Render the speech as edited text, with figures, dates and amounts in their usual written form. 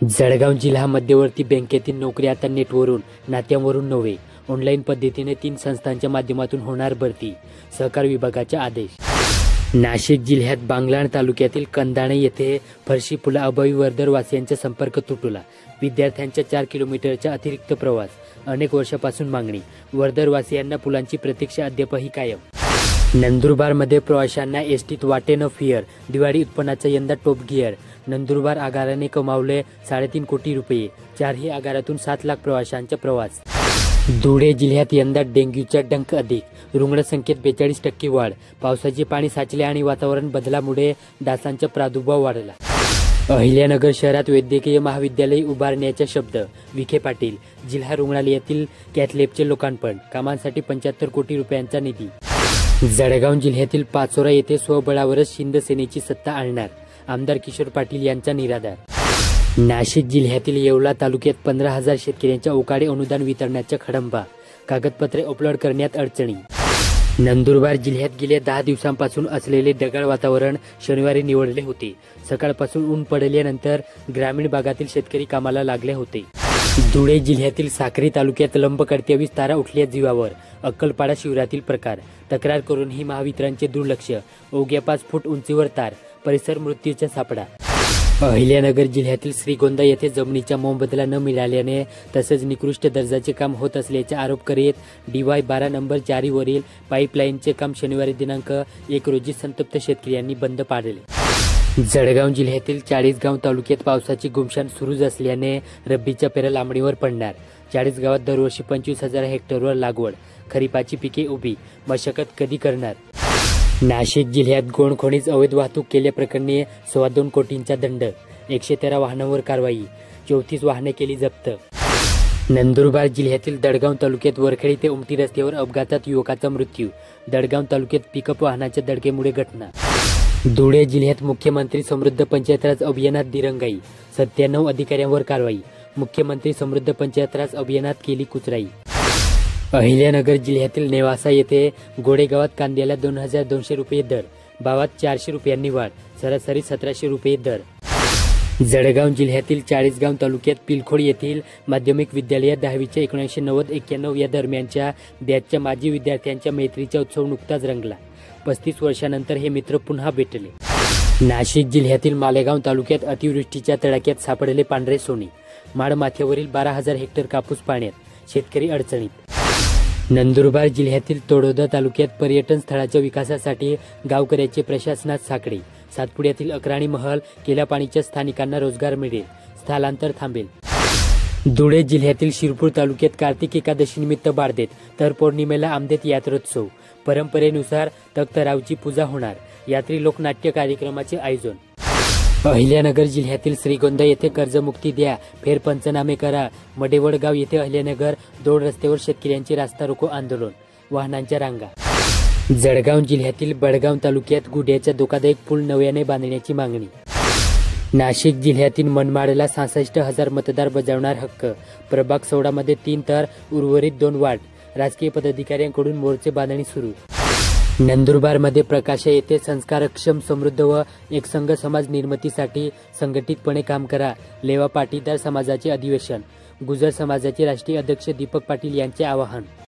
जळगाव जिल्हा मध्यवर्ती बँकेतील नोकरी आता नेटवरून नात्यावरून नव्हे, ऑनलाईन पद्धतीने 3 संस्थांच्या माध्यमातून होणार भरती, सहकार विभागाचा आदेश। नाशिक जिल्ह्यात बांगलाण तालुक्यातील कंदाणे येथे फरशी पुलाअभावी वर्दरवासियांचा संपर्क तुटला। विद्यार्थ्यांच्या 4 किलोमीटरचा अतिरिक्त प्रवास, अनेक वर्षापासून मागणी, वर्दरवासियांना पुलांची प्रतीक्षा अद्यापही कायम। नंदुरबारमध्ये प्रवाशांना एसटीत वाटे न फिअर, दिवाळी उत्पन्नाचा यंदा टॉप गिअर। नंदुरबार आगाराने कमावले 3.5 कोटी रुपये, 4ही आगारातून 7 लाख प्रवाशांचा प्रवास। धुळे जिल्ह्यात यंदा डेंग्यूचा डंक अधिक, रुग्णसंख्येत 42% वाढ, पावसाचे पाणी साचले आणि वातावरण बदलामुळे डासांचा प्रादुर्भाव वाढला। अहिल्यानगर शहरात वैद्यकीय महाविद्यालय उभारण्याचा शब्द, विखे पाटील। जिल्हा रुग्णालयातील कॅथलॅबचे लोकार्पण, कामांसाठी 75 कोटी रुपयांचा निधी। जळगाव जिल्ह्यातील पाचोरा येथे स्वबळावरच शिंदसेनेची सत्ता आणणार, आमदार किशोर पाटील यांचा निराधार। नाशिक जिल्ह्यातील येवला तालुक्यात 15,000 शेतकऱ्यांच्या ओकाडे अनुदान वितरणाचा खडंबा, कागदपत्रे अपलोड करण्यात अडचणी। नंदुरबार जिल्ह्यात गेल्या 10 दिवसांपासून असलेले ढगाळ वातावरण शनिवारी निवळले होते। सकाळपासून ऊन पडल्यानंतर ग्रामीण भागातील शेतकरी कामाला लागले होते। धुळे जिल्ह्यातील साक्री तालुक्यात लंबकर्त्यावीस तारा उठल्या जीवावर, अक्कलपाडा शिवारातील प्रकार, तक्रार करूनही महावितरणचे दुर्लक्ष, अवघ्या 5 फूट उंचीवर तार, परिसर मृत्यूचा सापडा। अहिल्यानगर जिल्ह्यातील श्रीगोंदा येथे जमिनीचा मोबदला न मिळाल्याने तसेच निकृष्ट दर्जाचे काम होत असल्याचा आरोप करीत DY12 नंबर 4 वरील पाईपलाईनचे काम शनिवारी दिनांक 1 रोजी संतप्त शेतकऱ्यांनी बंद पाडले। जळगाव जिल्ह्यातील चाळीसगाव तालुक्यात पावसाची गुमशान सुरूच असल्याने रब्बीच्या पेरा लांबणीवर पडणार। चाळीसगावात दरवर्षी 25,000 हेक्टरवर लागवड, खरीपाची पिके उभी, मशागत कधी करणार? नाशिक जिल्ह्यात गोणखोणीच अवैध वाहतूक केल्याप्रकरणी 2.25 कोटींचा दंड, 113 वाहनांवर कारवाई, 34 वाहने केली जप्त। नंदुरबार जिल्ह्यातील दडगाव तालुक्यात वरखेडी ते उमटी रस्त्यावर अपघातात युवकाचा मृत्यू, दडगाव तालुक्यात पिकअप वाहनाच्या धडकेमुळे घटना। धुळे जिल्ह्यात मुख्यमंत्री समृद्ध पंचायतराज अभियानात दिरंगाई, 97 अधिकाऱ्यांवर कारवाई, मुख्यमंत्री समृद्ध पंचायतराज अभियानात केली कुचराई। अहिल्यानगर जिल्ह्यातील नेवासा येथे गोडेगावात कांद्याला 2,200 रुपये दर, भावात 400 रुपयांनी वाढ, सरासरी 1,700 रुपये दर। जळगाव जिल्ह्यातील चाळीसगाव तालुक्यात पिलखोड येथील माध्यमिक विद्यालयात 10वीच्या 1990-91 या दरम्यानच्या बॅचच्या माजी विद्यार्थ्यांच्या मैत्रीचा उत्सव नुकताच रंगला। 35 वर्षानंतर हे मित्र पुन्हा भेटले। नाशिक जिल्ह्यातील मालेगाव तालुक्यात अतिवृष्टीच्या तडाख्यात सापडले पांढरे सोने, माळमाथ्यावरील 12,000 हेक्टर कापूस पाण्यात, शेतकरी अडचणीत। नंदुरबार जिल्ह्यातील तळोदा तालुक्यात पर्यटन स्थळाच्या विकासासाठी गावकऱ्याचे प्रशासनात साकडे, सातपुड्यातील अक्राणी महल, केला पाणीच्या स्थानिकांना रोजगार मिळेल, स्थलांतर थांबेल। धुळे जिल्ह्यातील शिरपूर तालुक्यात कार्तिक एकादशीनिमित्त बाळदेत, तर पौर्णिमेला आमदेत यात्रोत्सव, परंपरेनुसार तख्तरावची पूजा होणार, यात्री लोकनाट्य कार्यक्रमाचे आयोजन। अहिल्यानगर जिल्ह्यातील श्रीगोंदा येथे कर्जमुक्ती द्या, फेरपंचनामे करा, मडेवडगाव येथे अहिल्यानगर दोड रस्त्यावर शेतकऱ्यांचे रास्ता रोको आंदोलन, वाहनांच्या रांगा। जळगाव जिल्ह्यातील बडगाव तालुक्यात गुड्याचा धोकादायक पूल नव्याने बांधण्याची मागणी। नाशिक जिल्ह्यातील मनमाडला 66,000 मतदार बजावणार हक्क, प्रभाग 16 मध्ये 3 तर उर्वरित 2 वार्ड, राजकीय पदाधिकाऱ्यांकडून मोर्चे बांधणी सुरू। नंदुरबारमध्ये प्रकाशा येथे संस्कारक्षम, समृद्ध व एकसंघ समाज निर्मितीसाठी संघटितपणे काम करा, लेवा पाटीदार समाजाचे अधिवेशन, गुजर समाजाचे राष्ट्रीय अध्यक्ष दीपक पाटील यांचे आवाहन।